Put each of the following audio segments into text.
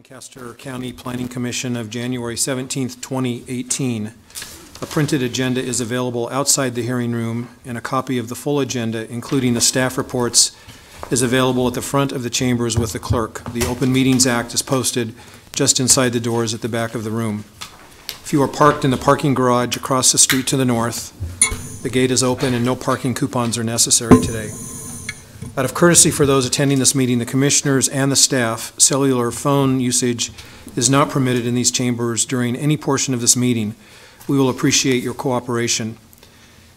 Lancaster County Planning Commission of January 17th, 2018. A printed agenda is available outside the hearing room, and a copy of the full agenda, including the staff reports, is available at the front of the chambers with the clerk. The Open Meetings Act is posted just inside the doors at the back of the room. If you are parked in the parking garage across the street to the north, the gate is open and no parking coupons are necessary today. Out of courtesy for those attending this meeting, the commissioners and the staff, cellular phone usage is not permitted in these chambers during any portion of this meeting. We will appreciate your cooperation.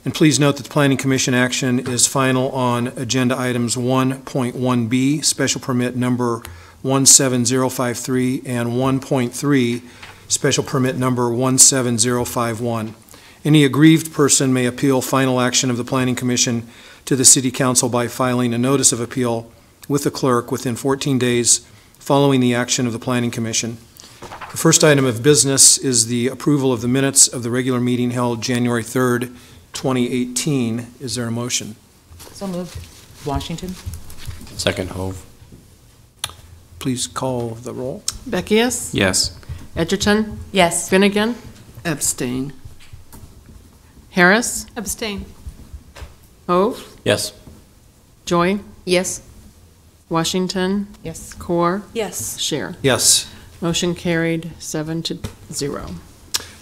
And please note that the Planning Commission action is final on agenda items 1.1b, special permit number 17053, and 1.3, special permit number 17051. Any aggrieved person may appeal final action of the Planning Commission to the City Council by filing a notice of appeal with the clerk within 14 days following the action of the Planning Commission. The first item of business is the approval of the minutes of the regular meeting held January 3rd, 2018. Is there a motion? So moved. Washington. Second, Hove. Please call the roll. Beckius? Yes. Edgerton? Yes. Finnegan? Abstain. Harris? Abstain. Hove? Yes. Joy? Yes. Washington? Yes. Core? Yes. Share. Yes. Motion carried 7-0.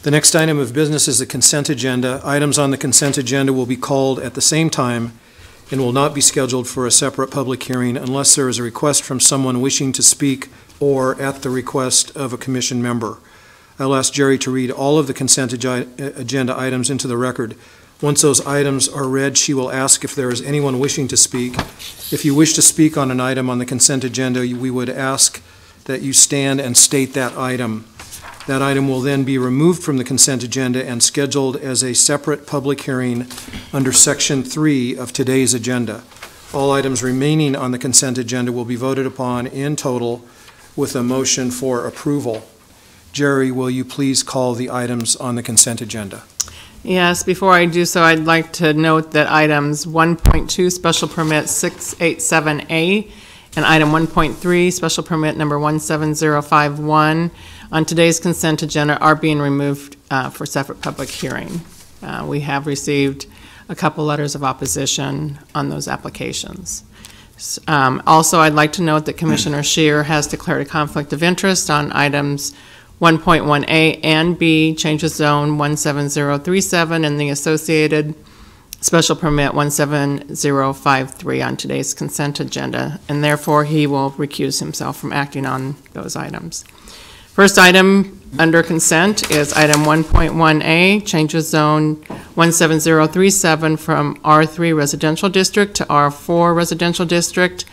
The next item of business is the consent agenda. Items on the consent agenda will be called at the same time and will not be scheduled for a separate public hearing unless there is a request from someone wishing to speak or at the request of a commission member. I'll ask Jerry to read all of the consent agenda items into the record. Once those items are read, she will ask if there is anyone wishing to speak. If you wish to speak on an item on the consent agenda, we would ask that you stand and state that item. That item will then be removed from the consent agenda and scheduled as a separate public hearing under Section 3 of today's agenda. All items remaining on the consent agenda will be voted upon in total with a motion for approval. Jerry, will you please call the items on the consent agenda? Yes, before I do so, I'd like to note that items 1.2, special permit 687A, and item 1.3, special permit number 17051, on today's consent agenda are being removed for separate public hearing. We have received a couple letters of opposition on those applications. Also, I'd like to note that Commissioner Scheer has declared a conflict of interest on items 1.1A and B, change of zone 17037, and the associated special permit 17053 on today's consent agenda, and therefore he will recuse himself from acting on those items. First item under consent is item 1.1A, change of zone 17037 from R3 residential district to R4 residential district,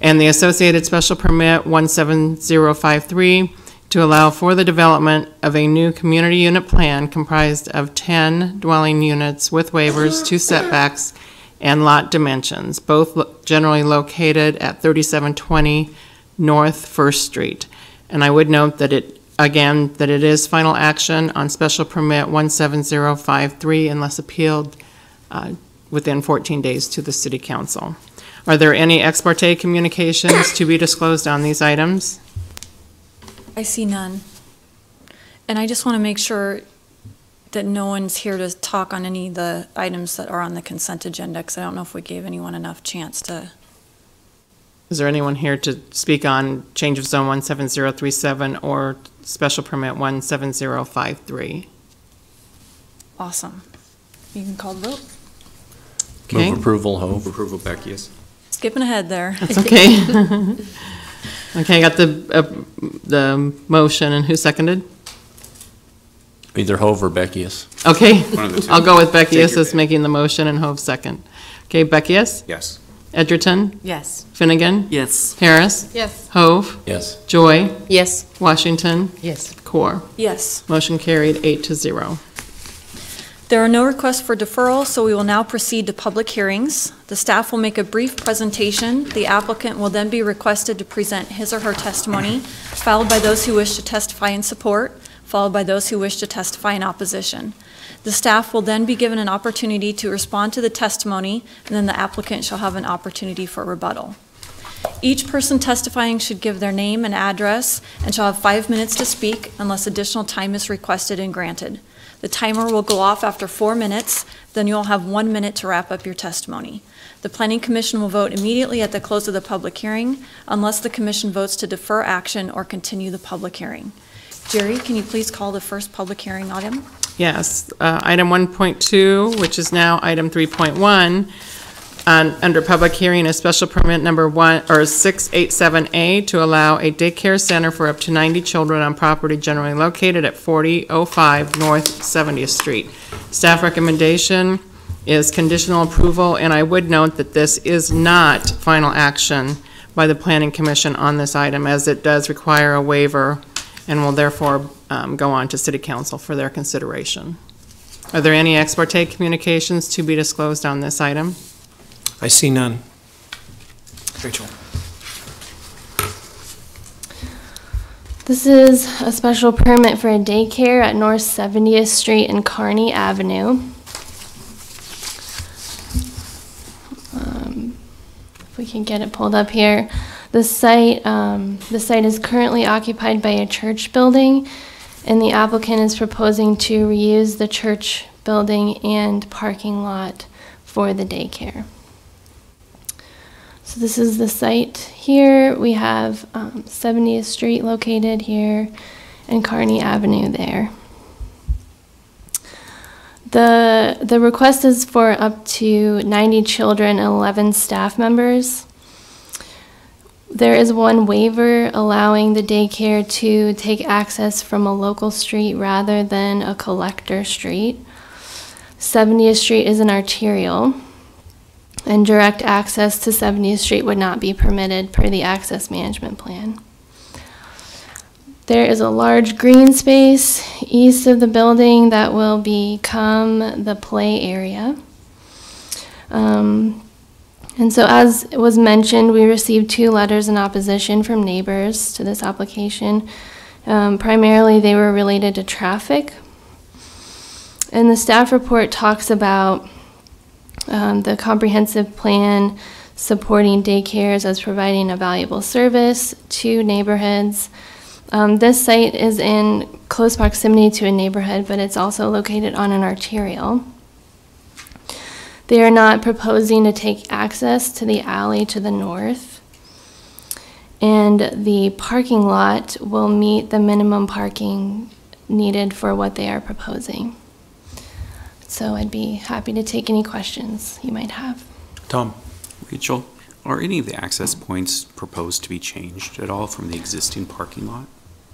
and the associated special permit 17053 to allow for the development of a new community unit plan comprised of 10 dwelling units with waivers, 2 setbacks, and lot dimensions, both generally located at 3720 North First Street. And I would note that it is final action on special permit 17053 unless appealed within 14 days to the City Council. Are there any ex parte communications to be disclosed on these items? I see none. And I just want to make sure that no one's here to talk on any of the items that are on the consent agenda, because I don't know if we gave anyone enough chance to. Is there anyone here to speak on change of zone 17037 or special permit 17053? Awesome. You can call the vote. Okay. Move approval, Hove. Approval, Beckius. Skipping ahead there. That's okay. Okay, I got the motion, and who seconded? Either Hove or Beckius. Okay, One of the two. I'll go with Beckius Take your as making the motion and Hove second. Okay, Beckius? Yes. Edgerton? Yes. Finnegan? Yes. Harris? Yes. Hove? Yes. Joy? Yes. Washington? Yes. Core. Yes. Motion carried 8-0. There are no requests for deferral, so we will now proceed to public hearings. The staff will make a brief presentation. The applicant will then be requested to present his or her testimony, followed by those who wish to testify in support, followed by those who wish to testify in opposition. The staff will then be given an opportunity to respond to the testimony, and then the applicant shall have an opportunity for rebuttal. Each person testifying should give their name and address and shall have 5 minutes to speak unless additional time is requested and granted. The timer will go off after 4 minutes, then you'll have 1 minute to wrap up your testimony. The Planning Commission will vote immediately at the close of the public hearing unless the commission votes to defer action or continue the public hearing. Jerry, can you please call the first public hearing item? Yes, item 1.2, which is now item 3.1, under public hearing, a special permit number 687A to allow a daycare center for up to 90 children on property generally located at 4005 North 70th Street. Staff recommendation is conditional approval, and I would note that this is not final action by the Planning Commission on this item, as it does require a waiver and will therefore go on to City Council for their consideration. Are there any ex parte communications to be disclosed on this item? I see none. Rachel. This is a special permit for a daycare at North 70th Street and Kearney Avenue. If we can get it pulled up here. The site is currently occupied by a church building, and the applicant is proposing to reuse the church building and parking lot for the daycare. So this is the site here. We have 70th Street located here and Kearney Avenue there. The request is for up to 90 children and 11 staff members. There is one waiver allowing the daycare to take access from a local street rather than a collector street. 70th Street is an arterial, and direct access to 70th Street would not be permitted per the access management plan. There is a large green space east of the building that will become the play area. And so, as was mentioned, we received 2 letters in opposition from neighbors to this application. Primarily, they were related to traffic. And the staff report talks about the comprehensive plan supporting daycares as providing a valuable service to neighborhoods. This site is in close proximity to a neighborhood, but it's also located on an arterial. They are not proposing to take access to the alley to the north, and the parking lot will meet the minimum parking needed for what they are proposing. So I'd be happy to take any questions you might have. Tom. Rachel, are any of the access points proposed to be changed at all from the existing parking lot?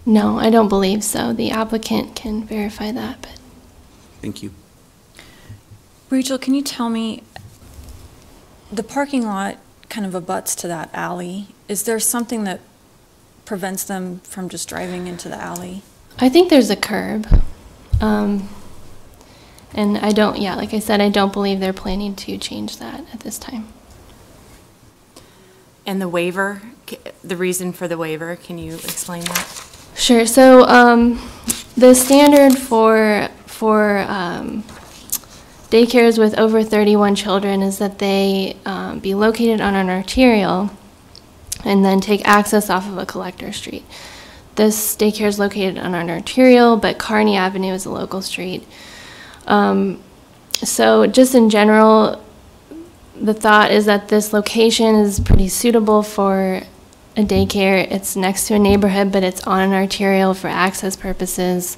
No, I don't believe so. The applicant can verify that. But Thank you. Rachel, can you tell me, the parking lot kind of abuts to that alley. Is there something that prevents them from just driving into the alley? I think there's a curb. And like I said, I don't believe they're planning to change that at this time. And the waiver, the reason for the waiver, can you explain that? Sure. So the standard for daycares with over 31 children is that they be located on an arterial and then take access off of a collector street. This daycare is located on an arterial, but Kearney Avenue is a local street. So just in general, the thought is that this location is pretty suitable for a daycare. It's next to a neighborhood, but it's on an arterial for access purposes.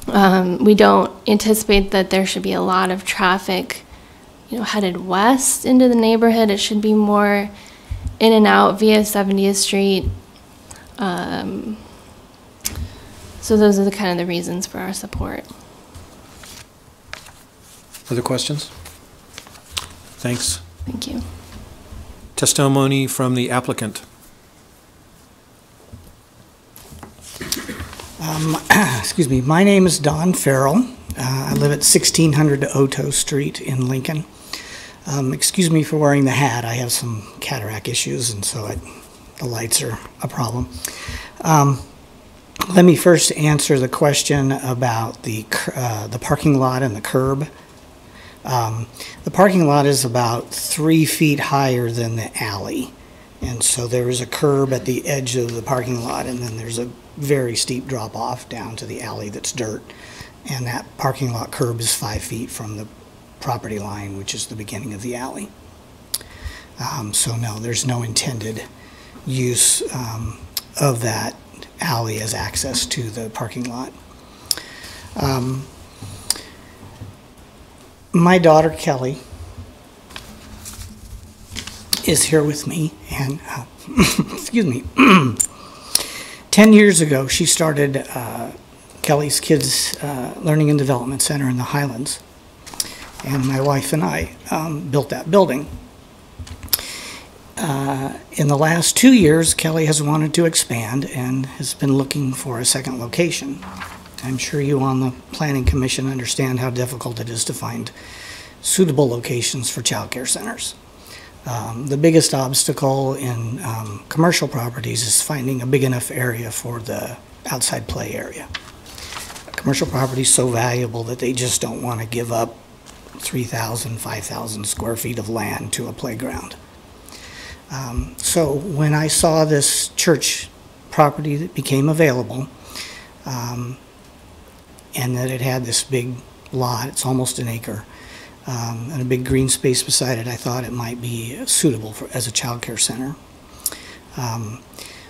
We don't anticipate that there should be a lot of traffic, headed west into the neighborhood. It should be more in and out via 70th Street. So those are the kind of the reasons for our support. Other questions? Thanks. Thank you. Testimony from the applicant. Excuse me. My name is Don Farrell. I live at 1600 Oto Street in Lincoln. Excuse me for wearing the hat. I have some cataract issues, and so the lights are a problem. Let me first answer the question about the parking lot and the curb. The parking lot is about 3 feet higher than the alley, And so there is a curb at the edge of the parking lot, and then there's a very steep drop off down to the alley that's dirt. And that parking lot curb is 5 feet from the property line, which is the beginning of the alley. So no, there's no intended use of that alley as access to the parking lot. My daughter Kelly is here with me, and excuse me. 10 years ago, she started Kelly's Kids Learning and Development Center in the Highlands, and my wife and I built that building. In the last 2 years, Kelly has wanted to expand and has been looking for a second location. I'm sure you on the Planning Commission understand how difficult it is to find suitable locations for child care centers. The biggest obstacle in commercial properties is finding a big enough area for the outside play area. Commercial property is so valuable that they just don't want to give up 3,000, 5,000 square feet of land to a playground. So when I saw this church property that became available, and that it had this big lot, it's almost an acre, and a big green space beside it, I thought it might be suitable as a child care center.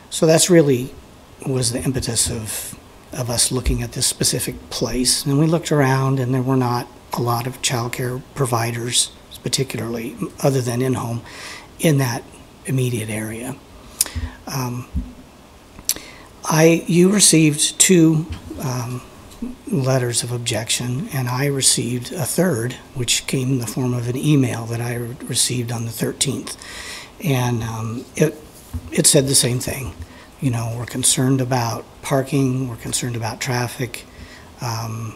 So that's really was the impetus of us looking at this specific place. And we looked around, and there were not a lot of child care providers, particularly other than in-home, in that immediate area. You received 2 letters of objection, and I received a third, which came in the form of an email that I received on the 13th. And it said the same thing. You know, we're concerned about parking, we're concerned about traffic, and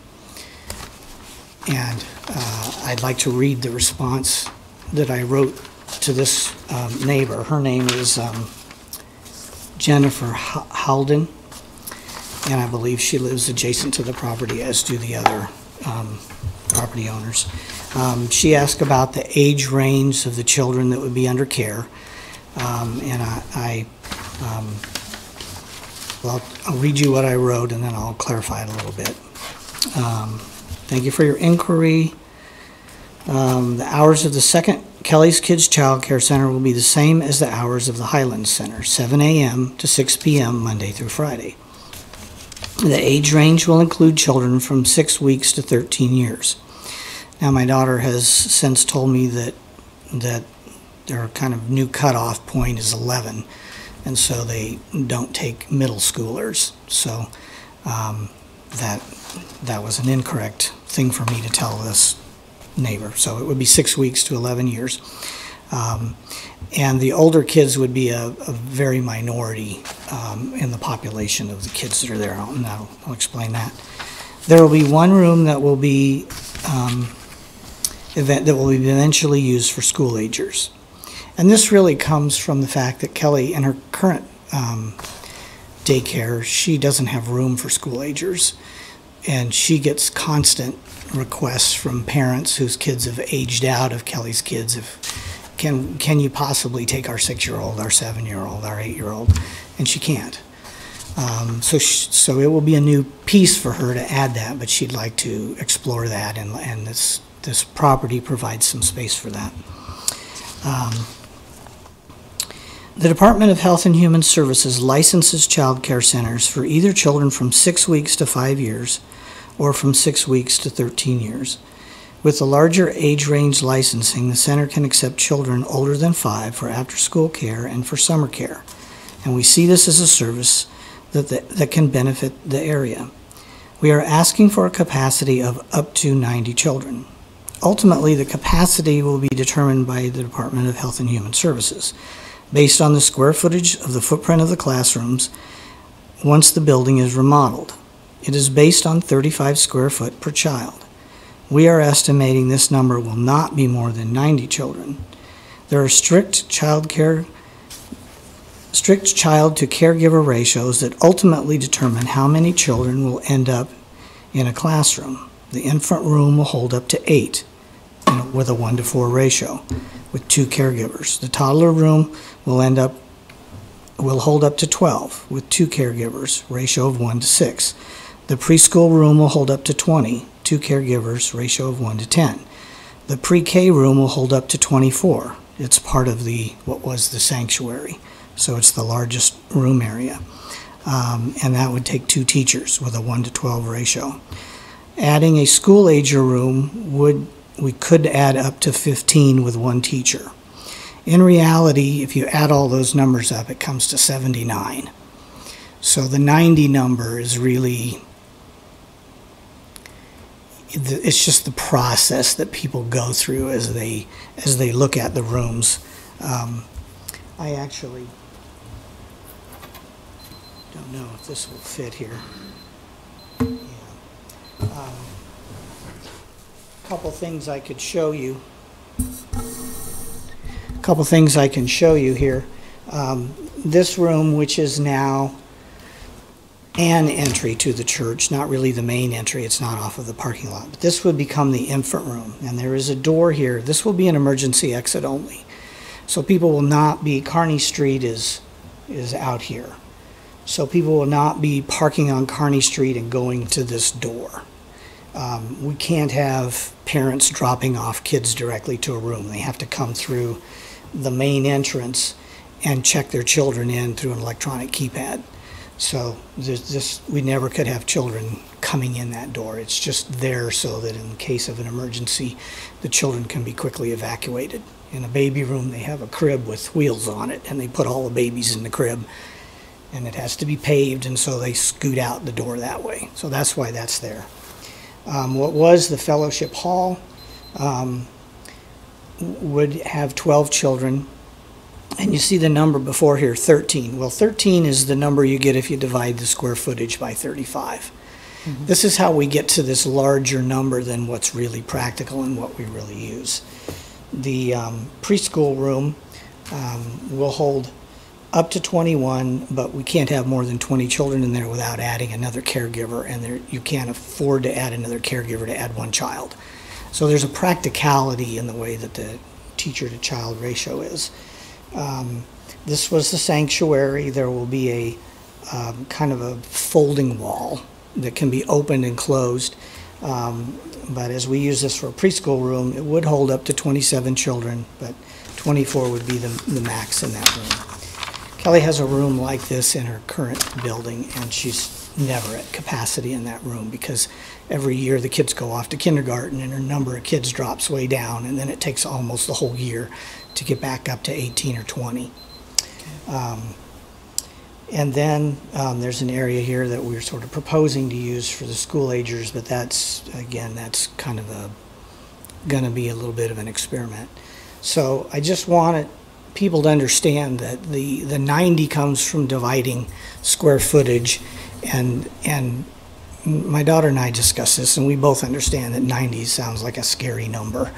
I'd like to read the response that I wrote to this neighbor. Her name is Jennifer Halden, and I believe she lives adjacent to the property, as do the other property owners. She asked about the age range of the children that would be under care, and well, I'll read you what I wrote, and then I'll clarify it a little bit. Thank you for your inquiry. The hours of the second Kelly's Kids Child Care Center will be the same as the hours of the Highlands Center, 7 a.m. to 6 p.m. Monday through Friday. The age range will include children from 6 weeks to 13 years. Now, my daughter has since told me that their kind of new cutoff point is 11, and so they don't take middle schoolers. So that was an incorrect thing for me to tell this neighbor. So it would be 6 weeks to 11 years. And the older kids would be a very minority in the population of the kids that are there, and I'll explain that. There will be one room that will be eventually used for school agers. And this really comes from the fact that Kelly, in her current daycare, she doesn't have room for school agers. And she gets constant requests from parents whose kids have aged out of Kelly's Kids. Can you possibly take our 6-year-old, our 7-year-old, our 8-year-old? And she can't. So it will be a new piece for her to add that, but she'd like to explore that, and this property provides some space for that. The Department of Health and Human Services licenses child care centers for either children from 6 weeks to 5 years or from 6 weeks to 13 years. With the larger age range licensing, the center can accept children older than 5 for after-school care and for summer care. And we see this as a service that can benefit the area. We are asking for a capacity of up to 90 children. Ultimately, the capacity will be determined by the Department of Health and Human Services, based on the square footage of the footprint of the classrooms once the building is remodeled. It is based on 35 square foot per child. We are estimating this number will not be more than 90 children. There are strict child to caregiver ratios that ultimately determine how many children will end up in a classroom. The infant room will hold up to 8 with a 1-to-4 ratio with 2 caregivers. The toddler room will end up will hold up to 12 with 2 caregivers, ratio of 1 to 6. The preschool room will hold up to 20, 2 caregivers, ratio of 1 to 10. The pre-K room will hold up to 24. It's part of what was the sanctuary, so it's the largest room area. And that would take 2 teachers with a 1 to 12 ratio. Adding a school-ager room we could add up to 15 with 1 teacher. In reality, if you add all those numbers up, it comes to 79. So the 90 number is really, it's just the process that people go through as they look at the rooms. I actually don't know if this will fit here. Yeah. Couple things I could show you. Couple things I can show you here. This room, which is now an entry to the church, not really the main entry, it's not off of the parking lot, but this would become the infant room, and there is a door here. This will be an emergency exit only. So people will not be, Kearney Street is out here. So people will not be parking on Kearney Street and going to this door. We can't have parents dropping off kids directly to a room. They have to come through the main entrance and check their children in through an electronic keypad. So we never could have children coming in that door. It's just there so that in case of an emergency, the children can be quickly evacuated. In a baby room, they have a crib with wheels on it, and they put all the babies in the crib, and it has to be paved, and so they scoot out the door that way. So that's why that's there. What was the fellowship hall would have 12 children, and you see the number before here, 13. Well, 13 is the number you get if you divide the square footage by 35. Mm-hmm. This is how we get to this larger number than what's really practical and what we really use. The preschool room will hold up to 21, but we can't have more than 20 children in there without adding another caregiver, and you can't afford to add another caregiver to add 1 child. So there's a practicality in the way that the teacher-to-child ratio is. This was the sanctuary. There will be a kind of a folding wall that can be opened and closed. But as we use this for a preschool room, it would hold up to 27 children, but 24 would be the max in that room. Kelly has a room like this in her current building, and she's never at capacity in that room because every year the kids go off to kindergarten and her number of kids drops way down, and then it takes almost the whole year to get back up to 18 or 20. And then there's an area here that we're sort of proposing to use for the school agers, but that's kind of going to be a little bit of an experiment. So I just wanted people to understand that the 90 comes from dividing square footage, and my daughter and I discussed this, and we both understand that 90 sounds like a scary number.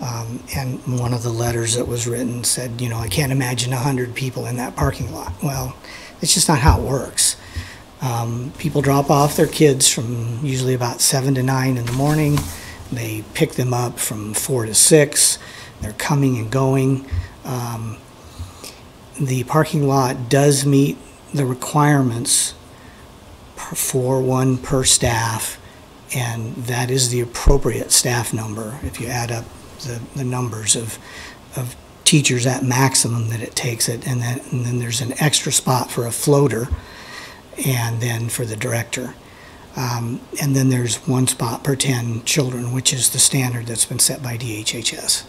And one of the letters that was written said, you know, I can't imagine 100 people in that parking lot. Well, it's just not how it works. People drop off their kids from usually about 7 to 9 in the morning. They pick them up from 4 to 6. They're coming and going. The parking lot does meet the requirements for 1 per staff, and that is the appropriate staff number if you add up the numbers of teachers at maximum that it takes it, and then there's an extra spot for a floater and then for the director. And then there's 1 spot per 10 children, which is the standard that's been set by DHHS.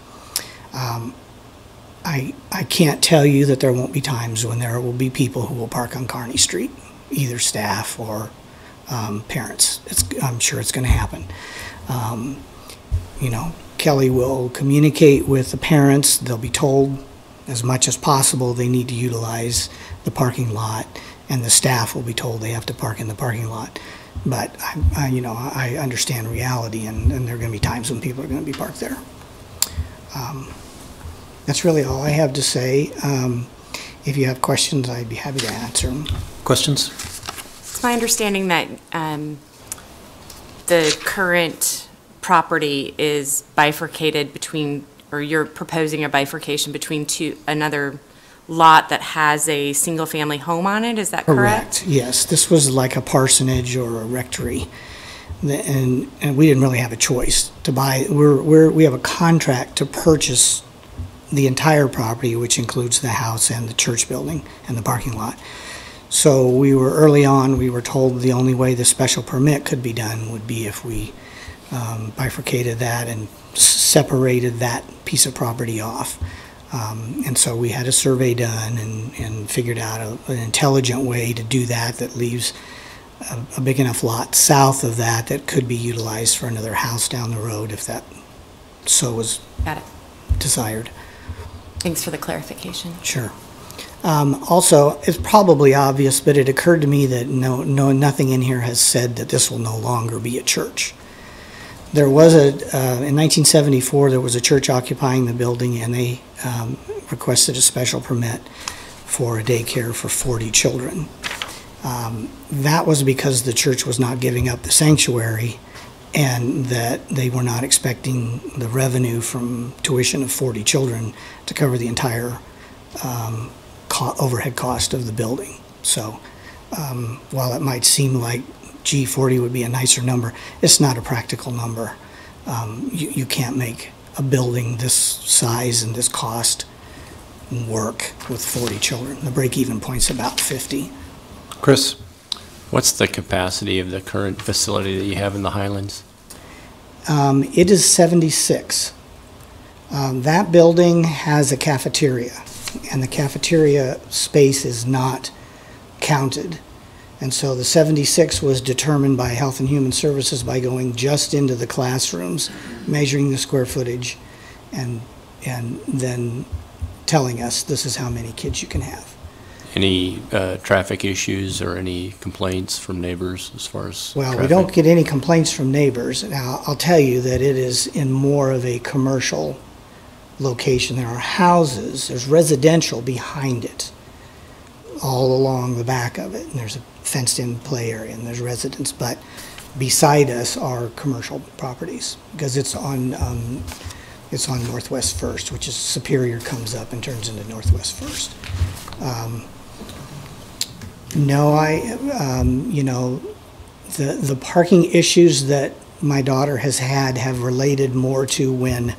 I can't tell you that there won't be times when there will be people who will park on Kearney Street, either staff or parents. I'm sure it's going to happen. You know, Kelly will communicate with the parents. They'll be told as much as possible they need to utilize the parking lot, and the staff will be told they have to park in the parking lot. But I understand reality, and there are going to be times when people are going to be parked there. That's really all I have to say. If you have questions, I'd be happy to answer them. Questions? It's my understanding that the current property is bifurcated between, or you're proposing a bifurcation between another lot that has a single-family home on it, is that correct? Yes, this was like a parsonage or a rectory. And we didn't really have a choice to buy. We have a contract to purchase the entire property, which includes the house and the church building and the parking lot. So we were early on, we were told the only way the special permit could be done would be if we bifurcated that and separated that piece of property off. And so we had a survey done and figured out an intelligent way to do that that leaves a big enough lot south of that that could be utilized for another house down the road if that so was Got it. desired. Thanks for the clarification. Sure. Also, it's probably obvious, but it occurred to me that nothing in here has said that this will no longer be a church. There was in 1974, there was a church occupying the building, and they requested a special permit for a daycare for 40 children. That was because the church was not giving up the sanctuary, and that they were not expecting the revenue from tuition of 40 children to cover the entire overhead cost of the building. So while it might seem like, gee, 40 would be a nicer number, it's not a practical number. You can't make a building this size and this cost work with 40 children. The break-even point's about 50. Chris? What's the capacity of the current facility that you have in the Highlands? It is 76. That building has a cafeteria, and the cafeteria space is not counted. And so the 76 was determined by Health and Human Services by going just into the classrooms, measuring the square footage, and then telling us this is how many kids you can have. Any traffic issues or any complaints from neighbors as far as Well, traffic? we don't get any complaints from neighbors. Now, I'll tell you that it is in more of a commercial location. There are houses, there's residential behind it, all along the back of it. And there's a fenced-in play area, and there's residents. But beside us are commercial properties, because it's on Northwest First, which is Superior comes up and turns into Northwest First. No, the parking issues that my daughter has had have related more to when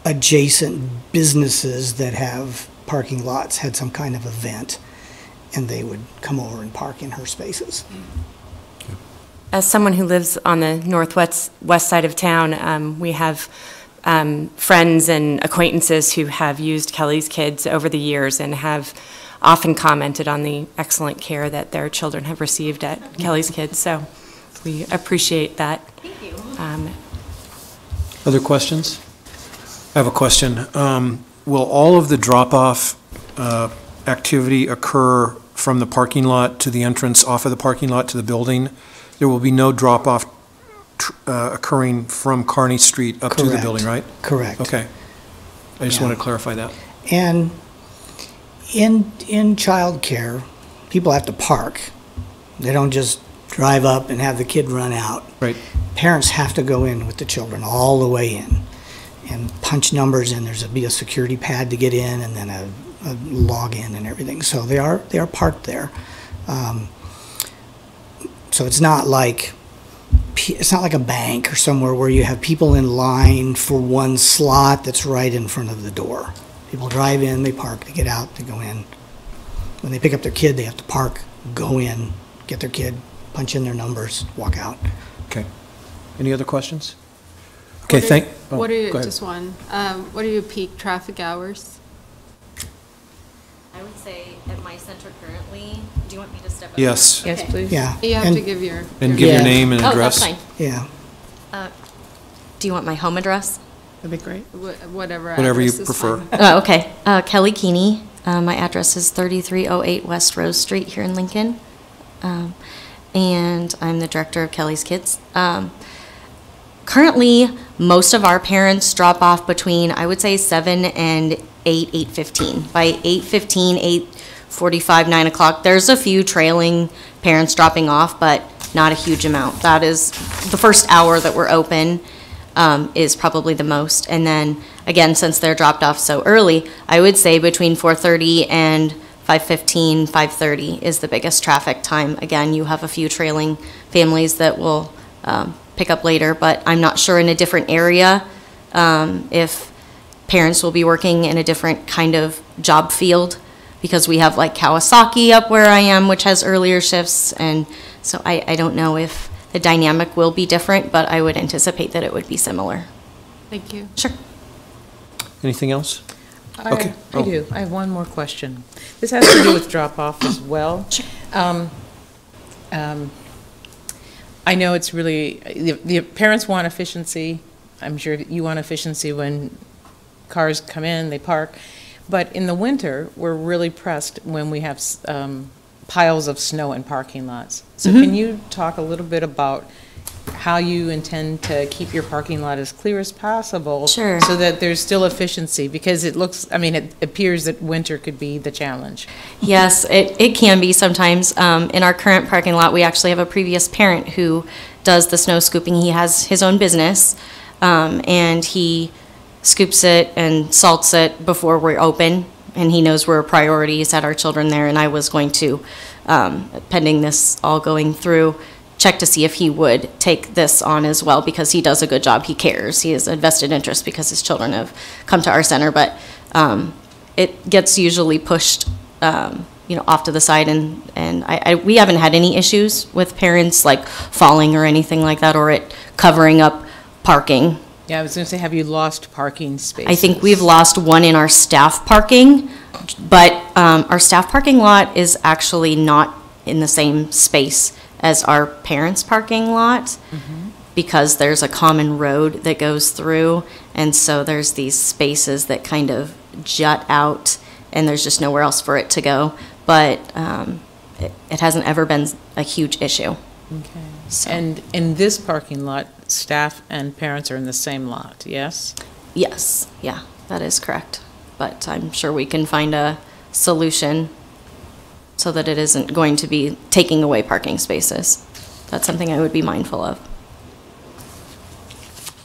adjacent businesses that have parking lots had some kind of event, and they would come over and park in her spaces. As someone who lives on the west side of town, we have friends and acquaintances who have used Kelly's Kids over the years and have often commented on the excellent care that their children have received at Kelly's Kids. So we appreciate that. Thank you. Other questions? I have a question. Will all of the drop-off activity occur from the parking lot to the entrance off of the parking lot to the building? There will be no drop-off occurring from Kearney Street up to the Correct. building, right? Correct. Okay. I just Yeah. want to clarify that. And in child care, people have to park. They don't just drive up and have the kid run out. Right. Parents have to go in with the children all the way in and punch numbers in. There's be a security pad to get in, and then a login and everything. So they are parked there. So it's not like a bank or somewhere where you have people in line for one slot that's right in front of the door. People drive in, they park, they get out, they go in. When they pick up their kid, they have to park, go in, get their kid, punch in their numbers, walk out. Okay. Any other questions? Okay, What are go you, ahead. just one, what are your peak traffic hours? I would say at my center currently, do you want me to step up? Yes. Yes, Okay. please. Yeah. You have and- to give your. And give your name and Oh, address. that's fine. Yeah. Do you want my home address? That'd be great. Whatever. Whatever you address is prefer. fine. Oh, okay. Kelly Keeney. My address is 3308 West Rose Street here in Lincoln. And I'm the director of Kelly's Kids. Currently, most of our parents drop off between, I would say, 7 and 8:15. By 8:15, 8:45, 9 o'clock, there's a few trailing parents dropping off, but not a huge amount. That is the first hour that we're open is probably the most. And then again, since they're dropped off so early, I would say between 4:30 and 5:15, 5:30 is the biggest traffic time. Again, you have a few trailing families that will pick up later, but I'm not sure in a different area if parents will be working in a different kind of job field, because we have like Kawasaki up where I am, which has earlier shifts, and so I don't know if the dynamic will be different, but I would anticipate that it would be similar. Thank you. Sure. Anything else? I Okay. do. I have one more question. This has to do with drop-off as well. Sure. I know it's really, the parents want efficiency. I'm sure you want efficiency when cars come in, they park. But in the winter, we're really pressed when we have piles of snow in parking lots. So can you talk a little bit about how you intend to keep your parking lot as clear as possible? Sure. So that there's still efficiency, because it looks, I mean, it appears that winter could be the challenge. Yes, it can be sometimes. In our current parking lot, we actually have a previous parent who does the snow scooping. He has his own business, and he scoops it and salts it before we're open, and he knows we're a priority. He's had our children there, and I was going to, pending this all going through, check to see if he would take this on as well, because he does a good job. He cares. He has a vested interest because his children have come to our center, but it gets usually pushed off to the side, and we haven't had any issues with parents like falling or anything like that, or it covering up parking. Yeah, I was going to say, have you lost parking spaces? I think we've lost one in our staff parking, but our staff parking lot is actually not in the same space as our parents' parking lot, because there's a common road that goes through, and so there's these spaces that kind of jut out, and there's just nowhere else for it to go. But it hasn't ever been a huge issue. Okay. So. And in this parking lot, staff and parents are in the same lot, yes? Yes, yeah, that is correct. But I'm sure we can find a solution so that it isn't going to be taking away parking spaces. That's something I would be mindful of.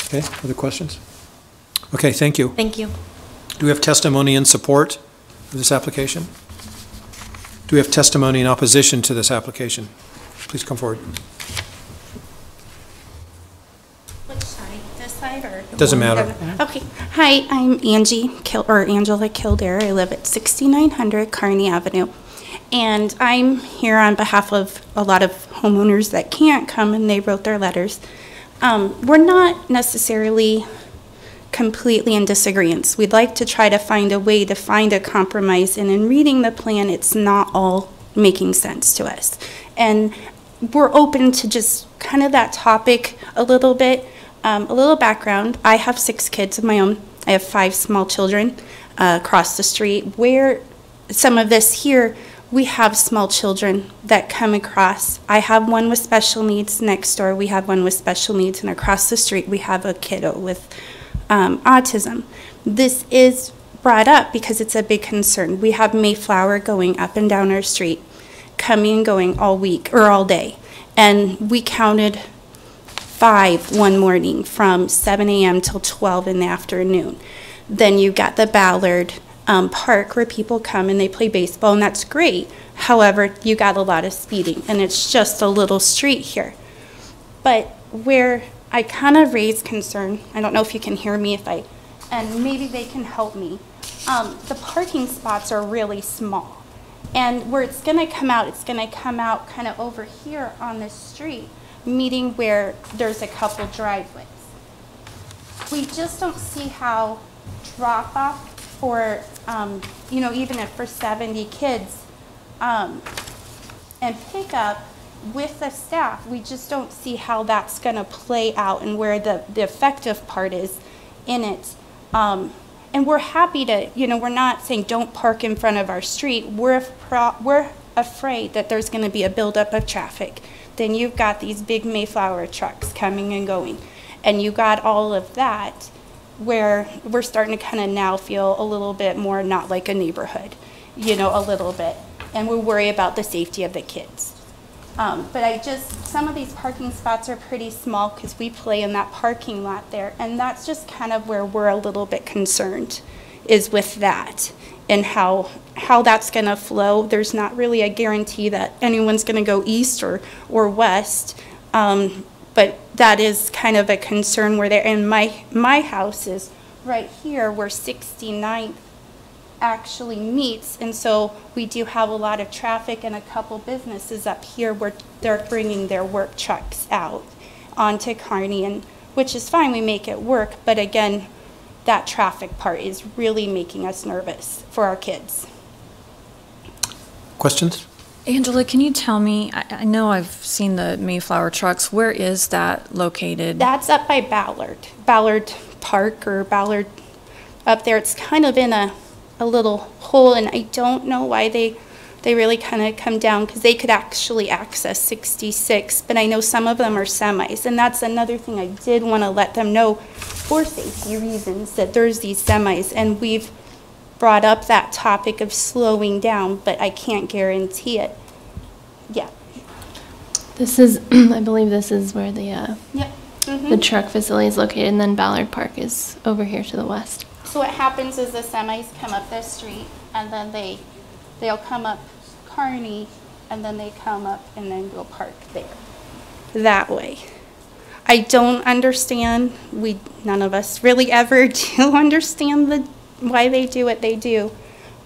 Okay, other questions? Okay, thank you. Thank you. Do we have testimony in support of this application? Do we have testimony in opposition to this application? Please come forward. Which side? This side or? Doesn't matter. Okay. Hi, I'm Angela Kildare. I live at 6900 Kearney Avenue. And I'm here on behalf of a lot of homeowners that can't come, and they wrote their letters. We're not necessarily completely in disagreement. We'd like to try to find a way to find a compromise, and in reading the plan, it's not all making sense to us. And we're open to just kind of that topic a little bit. A little background, I have 6 kids of my own. I have 5 small children across the street. Where some of this here, we have small children that come across. I have one with special needs next door. We have one with special needs, and across the street we have a kiddo with autism. This is brought up because it's a big concern. We have Mayflower going up and down our street, coming and going all week or all day. And we counted 5 one morning from 7 a.m. till 12 in the afternoon. Then you got the Ballard Park where people come and they play baseball, and that's great. However, you got a lot of speeding, and it's just a little street here. But where I kind of raise concern, I don't know if you can hear me, and maybe they can help me. The parking spots are really small, and where it's going to come out kind of over here on this street, meeting where there's a couple driveways. We just don't see how drop-off for, even if for 70 kids, and pick up with the staff, we just don't see how that's going to play out and where the effective part is in it. And we're happy to, we're not saying don't park in front of our street. We're afraid that there's going to be a buildup of traffic. Then you've got these big Mayflower trucks coming and going, and you got all of that, where we're starting to kind of now feel a little bit more not like a neighborhood, a little bit. And we worry about the safety of the kids. But some of these parking spots are pretty small because we play in that parking lot there. And that's just kind of where we're a little bit concerned, is with that and how that's going to flow. There's not really a guarantee that anyone's going to go east or west. But that is kind of a concern where they're, and my house is right here where 69th actually meets, and so we do have a lot of traffic and a couple businesses up here where they're bringing their work trucks out onto Kearney, and which is fine, we make it work, but again, that traffic part is really making us nervous for our kids. Questions? Angela, can you tell me, I know I've seen the Mayflower trucks, where is that located? That's up by Ballard Park, or Ballard up there. It's kind of in a little hole, and I don't know why they really kind of come down, because they could actually access 66, but I know some of them are semis, and that's another thing I did want to let them know for safety reasons, that there's these semis, and we've brought up that topic of slowing down, but I can't guarantee it. Yeah. This is, I believe this is where the Yep. the truck facility is located, and then Ballard Park is over here to the west. So what happens is the semis come up this street, and then they'll come up Kearney, and then they come up and then go park there. That way. I don't understand. None of us really ever do understand why they do what they do.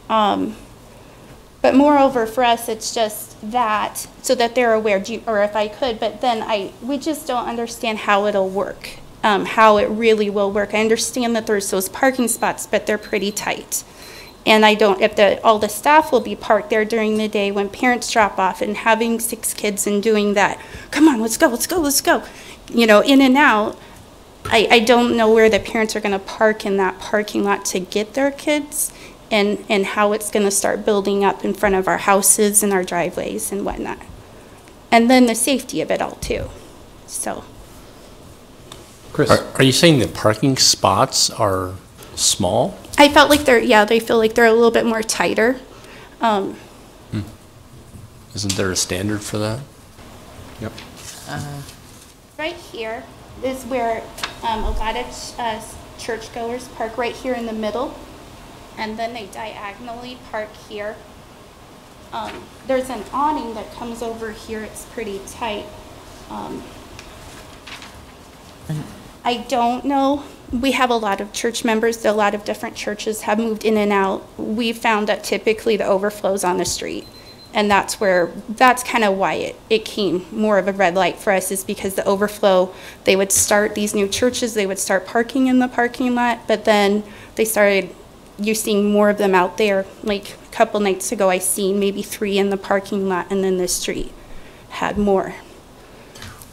But moreover, for us, it's just that, so that they're aware, or if I could, but then we just don't understand how it'll work. How it really will work. I understand that there's those parking spots, but they're pretty tight. And I don't, if all the staff will be parked there during the day when parents drop off, and having 6 kids and doing that, come on, let's go, let's go, let's go. You know, in and out, I don't know where the parents are going to park in that parking lot to get their kids, and how it's going to start building up in front of our houses and our driveways and whatnot. And then the safety of it all too, so. Chris? Are you saying the parking spots are small? I felt like they feel like they're a little bit more tighter. Isn't there a standard for that? Yep. Right here is where a lot of churchgoers park, right here in the middle, and then they diagonally park here. There's an awning that comes over here. It's pretty tight. I don't know. We have a lot of church members. A lot of different churches have moved in and out. We found that typically the overflow's on the street. And that's kind of why it came more of a red light for us, is because the overflow, they would start, these new churches, they would start parking in the parking lot, but then they started, you seeing more of them out there. Like a couple nights ago, I seen maybe 3 in the parking lot, and then the street had more.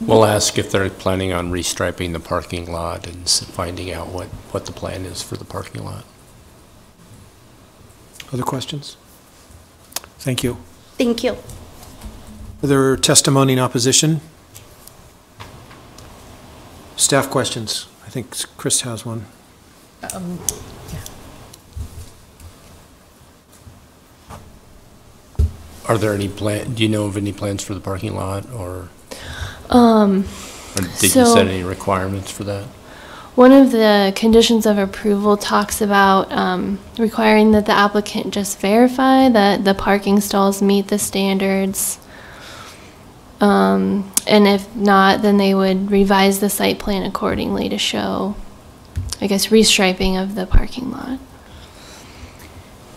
We'll ask if they're planning on restriping the parking lot and finding out what the plan is for the parking lot. Other questions? Thank you. Thank you. Other testimony in opposition? Staff questions? I think Chris has one. Yeah. Are there any do you know of any plans for the parking lot, or did you set any requirements for that? One of the conditions of approval talks about requiring that the applicant just verify that the parking stalls meet the standards. And if not, then they would revise the site plan accordingly to show, I guess, restriping of the parking lot.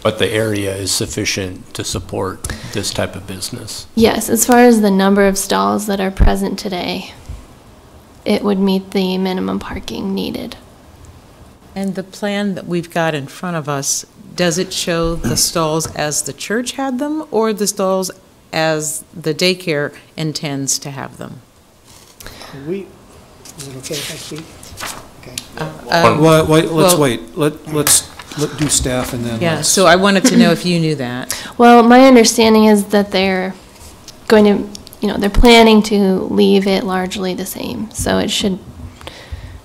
But the area is sufficient to support this type of business? Yes, as far as the number of stalls that are present today, it would meet the minimum parking needed. And the plan that we've got in front of us, does it show the stalls as the church had them, or the stalls as the daycare intends to have them? Is it okay if I speak? Okay. Let's wait. Let's do staff and then. Yeah, so I wanted to know if you knew that. Well, my understanding is that they're going to, they're planning to leave it largely the same. So it should,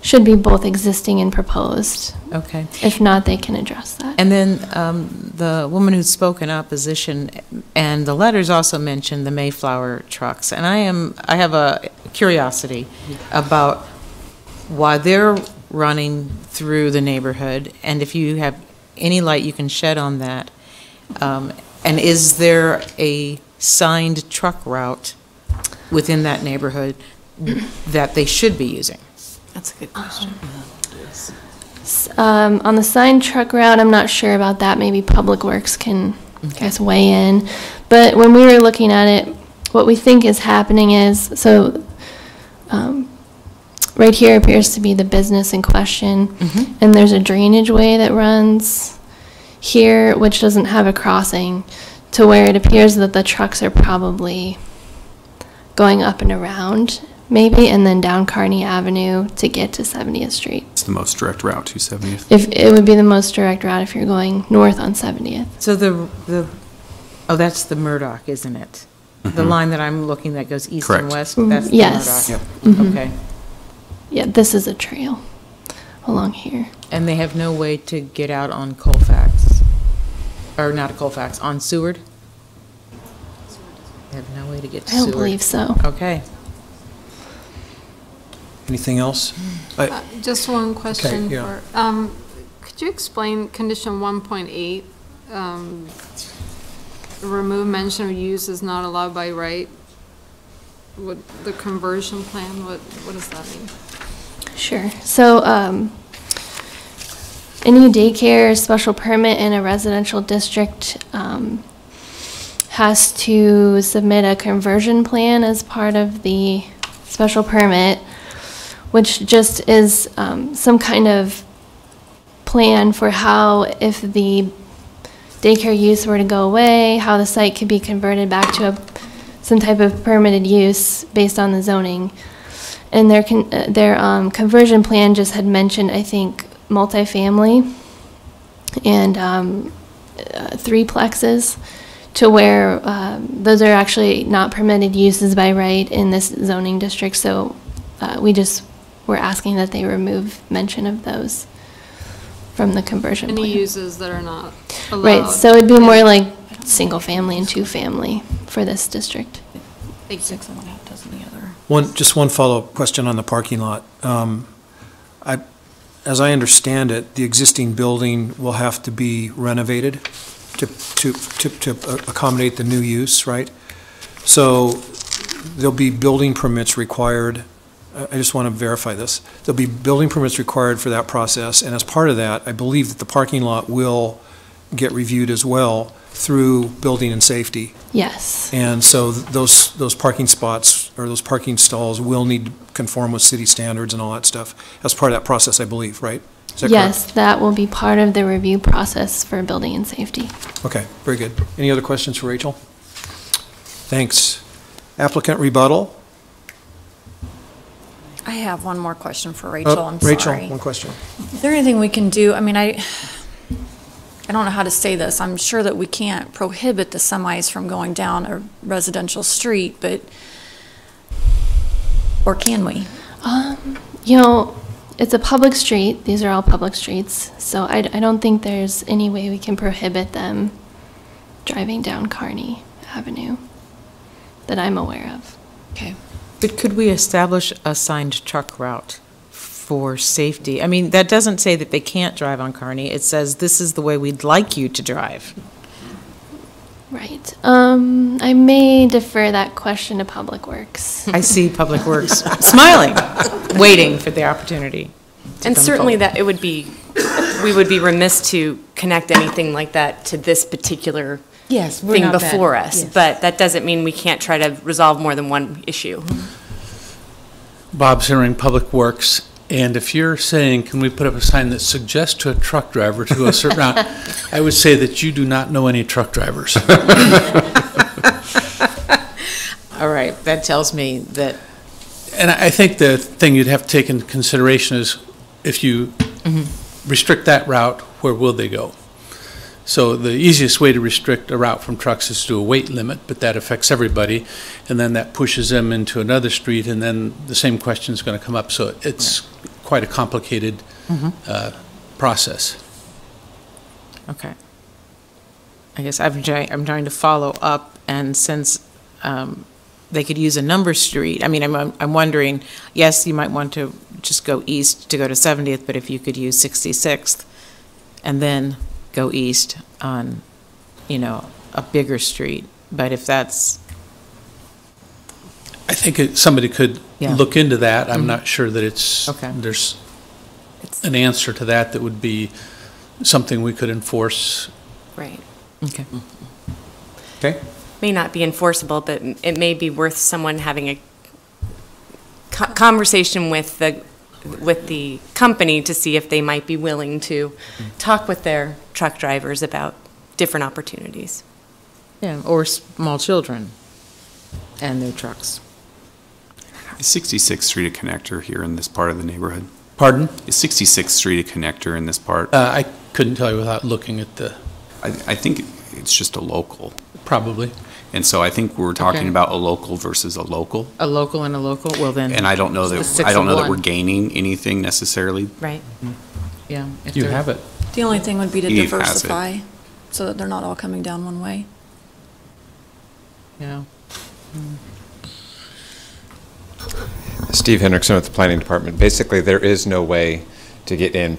should be both existing and proposed. Okay. If not, they can address that. And then the woman who spoke in opposition, and the letters also mentioned the Mayflower trucks. And I have a curiosity about why they're running through the neighborhood, and if you have any light you can shed on that. And is there a signed truck route within that neighborhood that they should be using? That's a good question. On the signed truck route, I'm not sure about that. Maybe Public Works can, I guess, weigh in. But when we were looking at it, what we think is happening is, so right here appears to be the business in question, and there's a drainage way that runs here, which doesn't have a crossing, to where it appears that the trucks are probably going up and around, maybe, and then down Kearney Avenue to get to 70th Street. It's the most direct route to 70th. If it would be the most direct route if you're going north on 70th. So oh, that's the Murdoch, isn't it? The line that I'm looking that goes east and west, that's the yes. Murdoch? Okay. Yeah, this is a trail along here. And they have no way to get out on Colfax, or not Colfax, on Seward? They have no way to get to I don't Seward. believe so. Okay. Anything else? Just one question. Okay, yeah. Could you explain condition 1.8? Remove mention of use is not allowed by right. What the conversion plan? What does that mean? Sure. So any daycare special permit in a residential district has to submit a conversion plan as part of the special permit, which just is some kind of plan for how, if the daycare use were to go away, how the site could be converted back to some type of permitted use based on the zoning. And their conversion plan just had mentioned, I think, multifamily and threeplexes, to where those are actually not permitted uses by right in this zoning district. So we just were asking that they remove mention of those from the conversion plan. Any uses that are not allowed. Right, so it'd be more like single family and two family for this district. Just one follow-up question on the parking lot. As I understand it, the existing building will have to be renovated to accommodate the new use, right? So there'll be building permits required. I just want to verify this. There'll be building permits required for that process, and as part of that, I believe that the parking lot will get reviewed as well through building and safety. Yes. And so those parking spots or those parking stalls will need to conform with city standards and all that stuff as part of that process, I believe, right? Is that yes, correct? that will be part of the review process for building and safety. Okay, very good. Any other questions for Rachel? Thanks. Applicant rebuttal? I have one more question for Rachel. I'm Rachel, sorry. one question. Is there anything we can do? I mean, I don't know how to say this. I'm sure that we can't prohibit the semis from going down a residential street, but, or can we? You know, it's a public street. These are all public streets. So I don't think there's any way we can prohibit them driving down Kearney Avenue that I'm aware of. Okay. But could we establish a signed truck route for safety? I mean, that doesn't say that they can't drive on Kearney. It says this is the way we'd like you to drive. Right. I may defer that question to Public Works. I see Public Works smiling, waiting for the opportunity. And certainly that it would be, we would be remiss to connect anything like that to this particular thing before us. Yes. But that doesn't mean we can't try to resolve more than one issue. Bob Simmering, Public Works, and if you're saying, can we put up a sign that suggests to a truck driver to go a certain route, I would say that you do not know any truck drivers. All right, that tells me that. And I think the thing you'd have to take into consideration is if you restrict that route, where will they go? So the easiest way to restrict a route from trucks is to do a weight limit, but that affects everybody, and then that pushes them into another street, and then the same question is going to come up. So it's quite a complicated process. Okay. I guess I'm trying to follow up, and since they could use a number street, I mean, I'm wondering, yes, you might want to just go east to go to 70th, but if you could use 66th and then go east on, you know, a bigger street, but if that's... I think somebody could look into that. I'm not sure that there's an answer to that that would be something we could enforce. Right. Okay. Okay. May not be enforceable, but it may be worth someone having a conversation with the company to see if they might be willing to talk with their truck drivers about different opportunities. Yeah, or small children and their trucks. Is 66th Street a connector here in this part of the neighborhood? Pardon? Is 66th Street a connector in this part? I couldn't tell you without looking at the... I think it's just a local. Probably. And so I think we're talking about a local versus a local. A local and a local, well then... And I don't know that we're gaining anything necessarily. Right. Yeah. You have it. The only thing would be to Eve has diversify so that they're not all coming down one way. Yeah. Steve Hendrickson with the Planning Department. Basically, there is no way to get in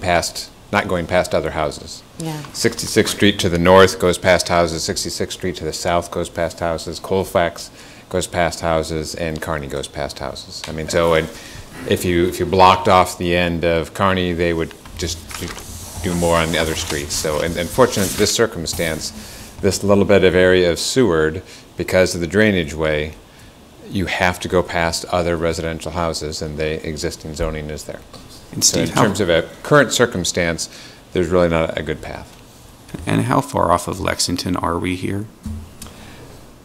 not going past other houses. Yeah. 66th Street to the north goes past houses, 66th Street to the south goes past houses, Colfax goes past houses, and Kearney goes past houses. I mean, so if you blocked off the end of Kearney, they would just do more on the other streets. So, and unfortunately, this circumstance, this little bit of area of Seward, because of the drainage way, you have to go past other residential houses, and the existing zoning is there. And So Steve, in terms of a current circumstance, there's really not a good path. And how far off of Lexington are we here?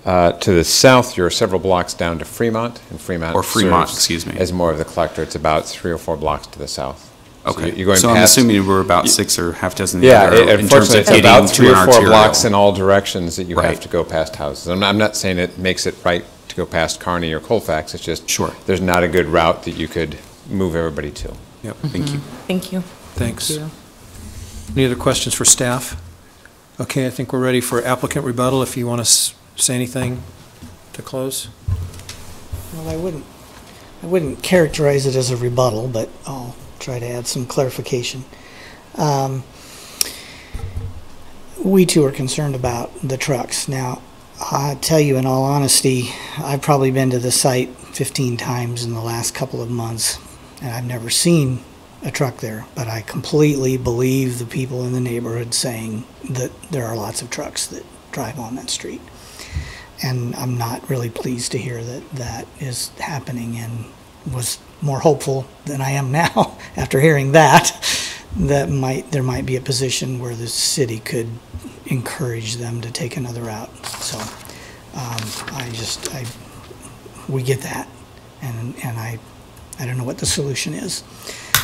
To the south, you're several blocks down to Fremont, and Fremont serves excuse me, as more of the collector. It's about 3 or 4 blocks to the south. Okay. So you're going so past, I'm assuming we're about 6 or half dozen. Yeah, in terms unfortunately, of it's about 3 or 4 arterial. blocks in all directions that you Right. have to go past houses. I'm not saying it makes it right to go past Kearney or Colfax. It's just there's not a good route that you could move everybody to. Yep. Thank you. Thank you. Thanks. Thank you. Any other questions for staff? Okay, I think we're ready for applicant rebuttal. If you want to say anything to close. Well, I wouldn't characterize it as a rebuttal, but I'll try to add some clarification. We too are concerned about the trucks. Now, I tell you in all honesty, I've probably been to the site 15 times in the last couple of months, and I've never seen a truck there, but I completely believe the people in the neighborhood saying that there are lots of trucks that drive on that street. And I'm not really pleased to hear that that is happening, and was more hopeful than I am now after hearing that there might be a position where the city could encourage them to take another route. So we get that, and I don't know what the solution is.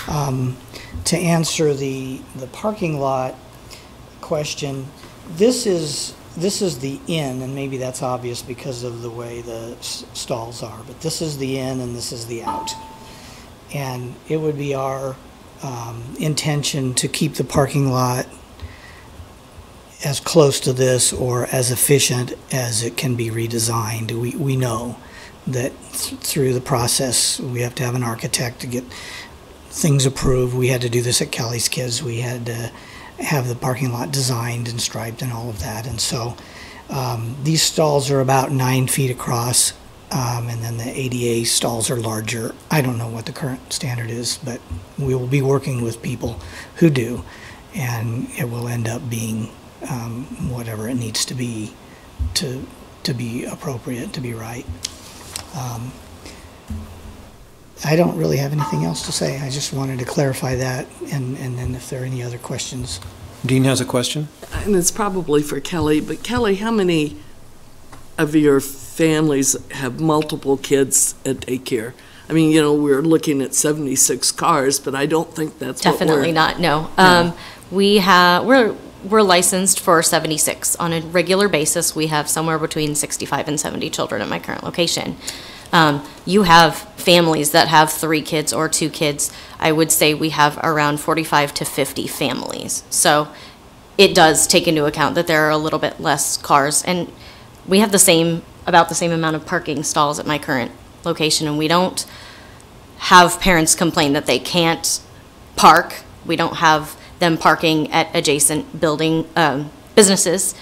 To answer the parking lot question, this is the in, and maybe that's obvious because of the way the stalls are, but this is the in and this is the out. And it would be our intention to keep the parking lot as close to this or as efficient as it can be redesigned. We know that through the process, we have to have an architect to get things approved. We had to do this at Kelly's Kids. We had to have the parking lot designed and striped and all of that. And so these stalls are about 9 feet across, and then the ADA stalls are larger. I don't know what the current standard is, but we will be working with people who do, and it will end up being whatever it needs to be appropriate, to be right. I don't really have anything else to say. I just wanted to clarify that, and then if there are any other questions. Dean has a question. And it's probably for Kelly, but Kelly, how many of your families have multiple kids at daycare? I mean, we're looking at 76 cars, but I don't think that's Definitely not, no. We're licensed for 76 on a regular basis. We have somewhere between 65 and 70 children at my current location. You have families that have 3 kids or 2 kids. I would say we have around 45 to 50 families. So it does take into account that there are a little bit less cars. And we have about the same amount of parking stalls at my current location, and we don't have parents complain that they can't park. We don't have them parking at adjacent businesses.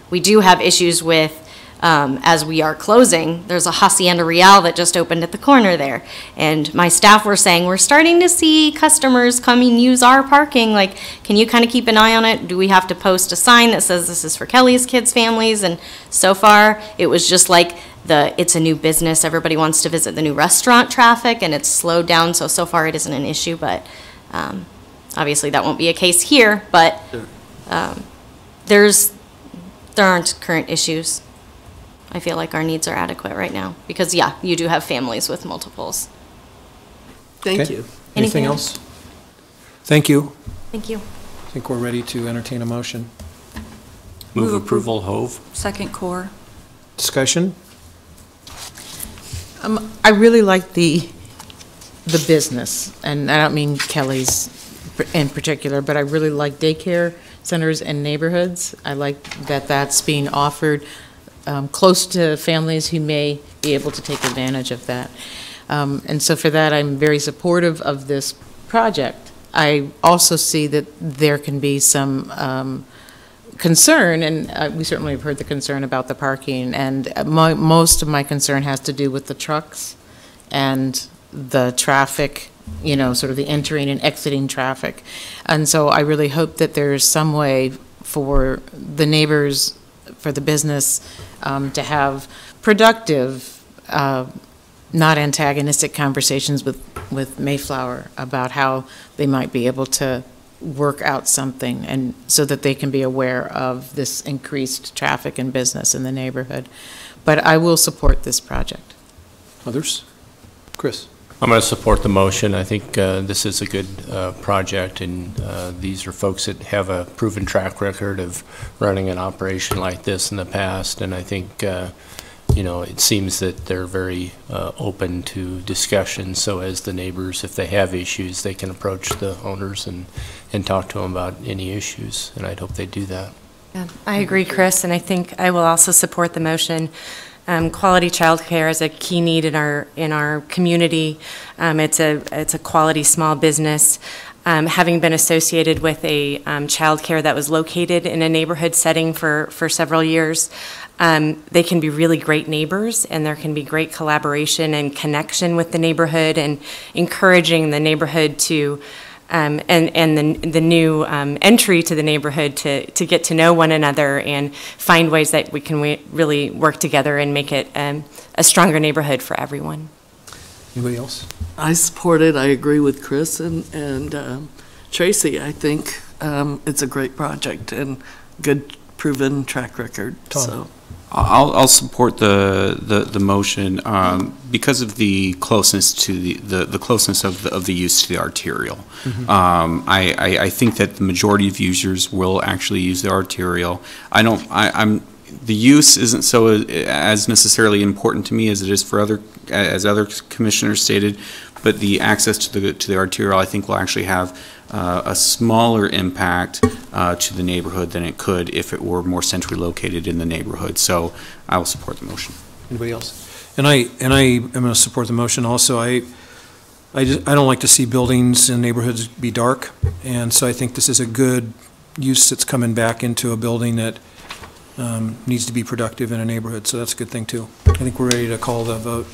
We do have issues with, as we are closing, there's a Hacienda Real that just opened at the corner there. And my staff were saying, we're starting to see customers come and use our parking. Like, can you kind of keep an eye on it? Do we have to post a sign that says this is for Kelly's kids' families? And so far, it was just like it's a new business. Everybody wants to visit the new restaurant traffic, and it's slowed down. So far, it isn't an issue. But obviously, that won't be a case here. But there aren't current issues. I feel like our needs are adequate right now because, yeah, you do have families with multiples. Thank you. Anything else? Thank you. Thank you. I think we're ready to entertain a motion. Move approval, Hove. Second, Core. Discussion? I really like the business, and I don't mean Kelly's in particular, but I really like daycare centers and neighborhoods. I like that that's being offered close to families who may be able to take advantage of that. And so for that, I'm very supportive of this project. I also see that there can be some concern, and we certainly have heard the concern about the parking, and most of my concern has to do with the trucks and the traffic, you know, sort of the entering and exiting traffic. And so I really hope that there's some way for the neighbors, for the business, to have productive, not antagonistic conversations with Mayflower about how they might be able to work out something, and so that they can be aware of this increased traffic and business in the neighborhood. But I will support this project. Others? Chris? I'm going to support the motion. I think this is a good project, and these are folks that have a proven track record of running an operation like this in the past, and I think you know, it seems that they're very open to discussion, so as the neighbors, if they have issues, they can approach the owners and talk to them about any issues, and I'd hope they do that. Yeah, I agree, Chris, and I think I will also support the motion. Quality childcare is a key need in our community. It's a quality small business. Having been associated with a childcare that was located in a neighborhood setting for several years, they can be really great neighbors, and there can be great collaboration and connection with the neighborhood, and encouraging the neighborhood to and the new entry to the neighborhood to get to know one another and find ways that we can really work together and make it a stronger neighborhood for everyone. Anybody else? I support it. I agree with Chris and Tracy. I think it's a great project and good proven track record. Tom. So I'll support the motion because of the closeness to the closeness of the use to the arterial. Mm-hmm. I think that the majority of users will actually use the arterial. The use isn't so as necessarily important to me as it is for other commissioners stated, but the access to the arterial, I think, will actually have a smaller impact to the neighborhood than it could if it were more centrally located in the neighborhood. So I will support the motion. Anybody else? And I am going to support the motion also. I don't like to see buildings in neighborhoods be dark, and so I think this is a good use that's coming back into a building that needs to be productive in a neighborhood, so that's a good thing too. I think we're ready to call the vote.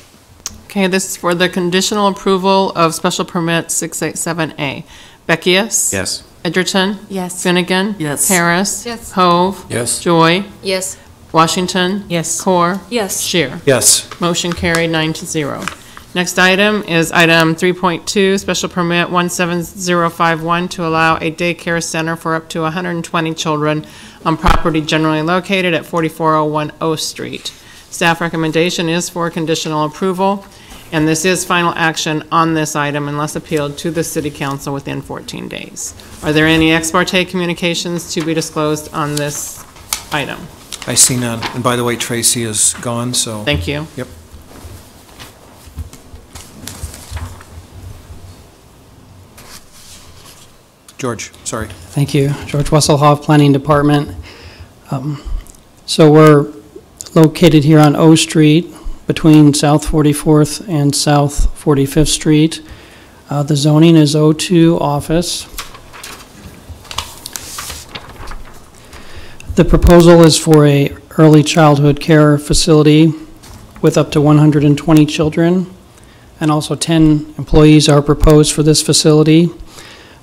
Okay, this is for the conditional approval of special permit 687A. Beckius? Yes. Edgerton? Yes. Finnegan? Yes. Harris? Yes. Hove? Yes. Joy? Yes. Washington? Yes. Core? Yes. Shear? Yes. Motion carried 9-0. Next item is item 3.2, special permit 17051 to allow a daycare center for up to 120 children on property generally located at 44010 O Street. Staff recommendation is for conditional approval, and this is final action on this item unless appealed to the City Council within 14 days. Are there any ex parte communications to be disclosed on this item? I see none. And by the way, Tracy is gone, so. Thank you. Yep. George, sorry. Thank you. George Wesselhoff, Planning Department. So we're located here on O Street between South 44th and South 45th Street. The zoning is O2 office. The proposal is for a early childhood care facility with up to 120 children, and also 10 employees are proposed for this facility.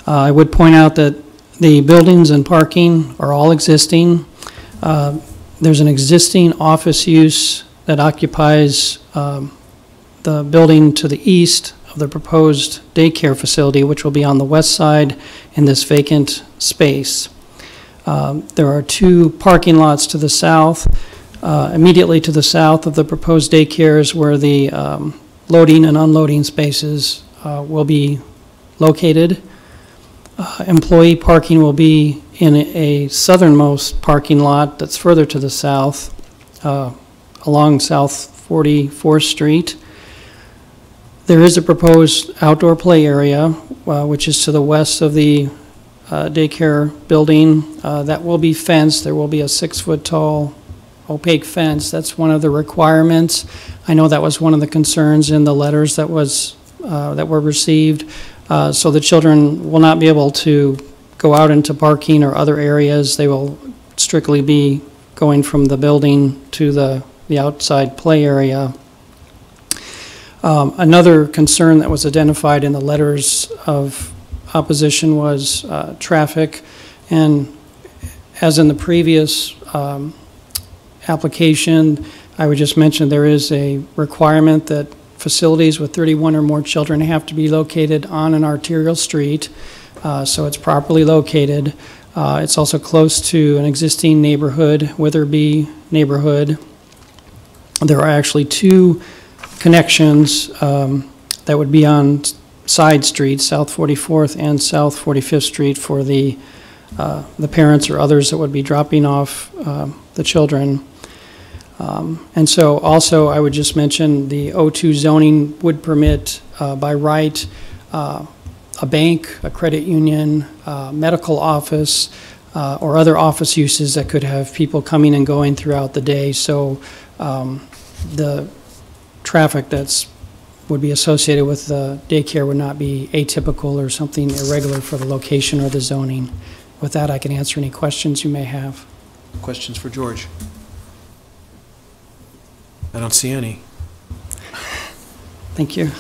I would point out that the buildings and parking are all existing. There's an existing office use that occupies the building to the east of the proposed daycare facility, which will be on the west side in this vacant space. There are 2 parking lots to the south. Immediately to the south of the proposed daycares where the loading and unloading spaces will be located. Employee parking will be in a southernmost parking lot that's further to the south along South 44th Street. There is a proposed outdoor play area, which is to the west of the daycare building. That will be fenced. There will be a 6-foot-tall opaque fence. That's one of the requirements. I know that was one of the concerns in the letters that were received. So the children will not be able to go out into parking or other areas. They will strictly be going from the building to the outside play area. Another concern that was identified in the letters of opposition was traffic, and as in the previous application, I would just mention there is a requirement that facilities with 31 or more children have to be located on an arterial street, so it's properly located. It's also close to an existing neighborhood, Witherby neighborhood. There are actually 2 connections that would be on side streets, South 44th and South 45th Street, for the parents or others that would be dropping off the children. And so also I would just mention the O2 zoning would permit by right a bank, a credit union, medical office, or other office uses that could have people coming and going throughout the day. So the traffic that's would be associated with the daycare would not be atypical or something irregular for the location or the zoning. With that, I can answer any questions you may have. Questions for George? I don't see any. Thank you.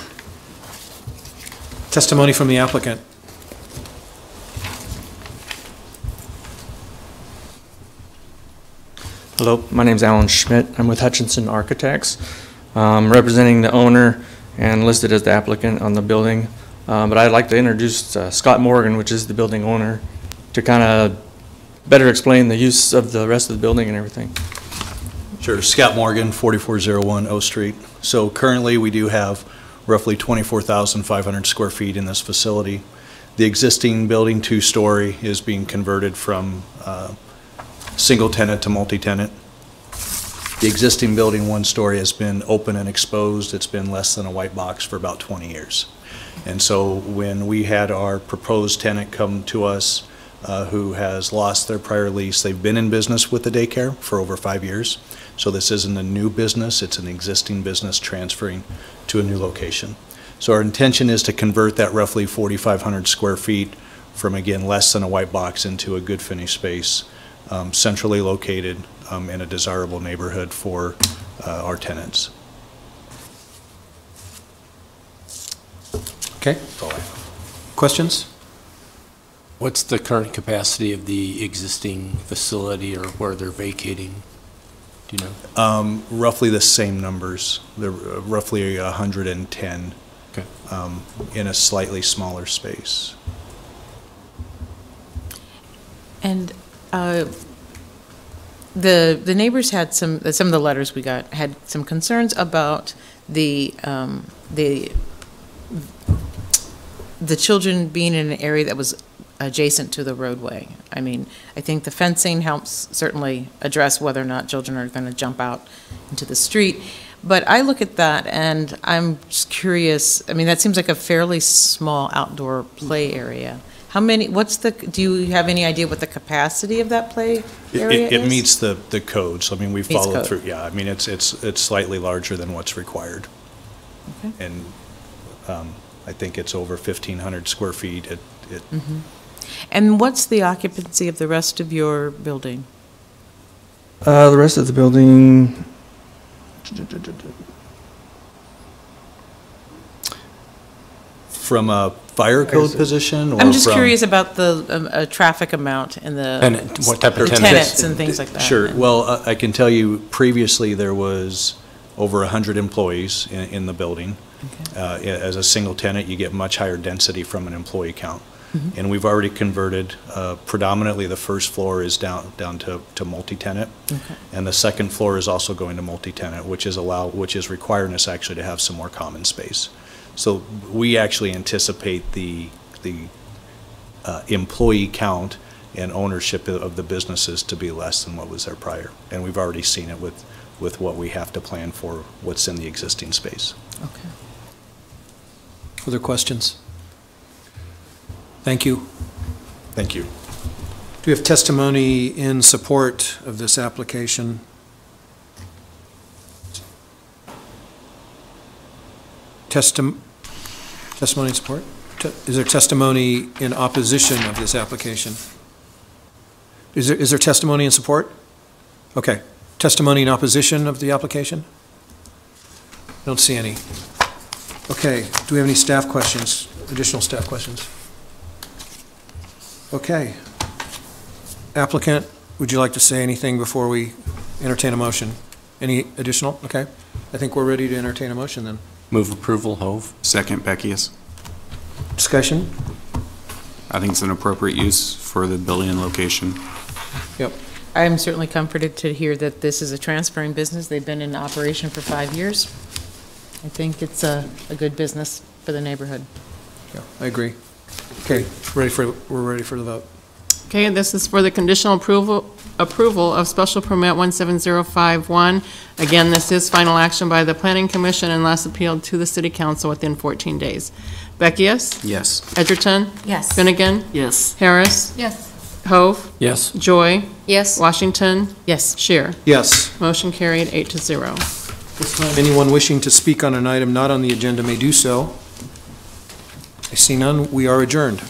Testimony from the applicant. Hello, my name is Alan Schmidt. I'm with Hutchinson Architects, representing the owner and listed as the applicant on the building. But I'd like to introduce Scott Morgan, which is the building owner, to kind of better explain the use of the rest of the building and everything. Sure. Scott Morgan, 4401 O Street. So currently we do have roughly 24,500 square feet in this facility. The existing building, 2-story, is being converted from single tenant to multi-tenant. The existing building, 1-story, has been open and exposed. It's been less than a white box for about 20 years. And so when we had our proposed tenant come to us who has lost their prior lease, they've been in business with the daycare for over 5 years. So this isn't a new business, it's an existing business transferring to a new location. So our intention is to convert that roughly 4,500 square feet from, again, less than a white box into a good finished space, centrally located in a desirable neighborhood for our tenants. Okay. That's all I have. Questions? What's the current capacity of the existing facility or where they're vacating? Do you know? Roughly the same numbers. They're roughly 110 in a slightly smaller space. And the neighbors had some of the letters we got had some concerns about the children being in an area that was adjacent to the roadway. I mean, I think the fencing helps certainly address whether or not children are going to jump out into the street. But I look at that and I'm just curious. I mean, that seems like a fairly small outdoor play area. How many, do you have any idea what the capacity of that play area is? It meets the codes. I mean, we Meets followed code. through, yeah. I mean, it's slightly larger than what's required. Okay. And I think it's over 1,500 square feet. And what's the occupancy of the rest of your building? The rest of the building, From a fire code position? Or I'm just from- curious about the traffic amount and the. Tenant, what type of tenants and things like that. Sure. Well, I can tell you, previously, there was over 100 employees in the building. As a single tenant, you get much higher density from an employee count. And we've already converted, predominantly the first floor is down to multi-tenant. And the second floor is also going to multi-tenant, which is requiring us actually to have some more common space. So we actually anticipate the employee count and ownership of the businesses to be less than what was there prior. And we've already seen it with what we have to plan for what's in the existing space. Okay. Other questions? Thank you. Thank you. Do we have testimony in support of this application? Testimony in support? Is there testimony in opposition of this application? Is there testimony in support? Okay. Testimony in opposition of the application? Don't see any. Okay. Do we have any staff questions, additional staff questions? Okay. Applicant, would you like to say anything before we entertain a motion? Any additional? Okay. I think we're ready to entertain a motion then. Move approval, Hove. Second, Beckius. Discussion? I think it's an appropriate use for the building and location. Yep. I'm certainly comforted to hear that this is a transferring business. They've been in operation for 5 years. I think it's a good business for the neighborhood. Yeah, I agree. Okay, we're ready for the vote. Okay, this is for the conditional approval of special permit 17051. Again, this is final action by the Planning Commission unless appealed to the City Council within 14 days. Beckius? Yes. Edgerton? Yes. Finnegan? Yes. Harris? Yes. Hove? Yes. Joy? Yes. Washington? Yes. Shear? Yes. Motion carried 8-0. This time, anyone wishing to speak on an item not on the agenda may do so. I see none. We are adjourned.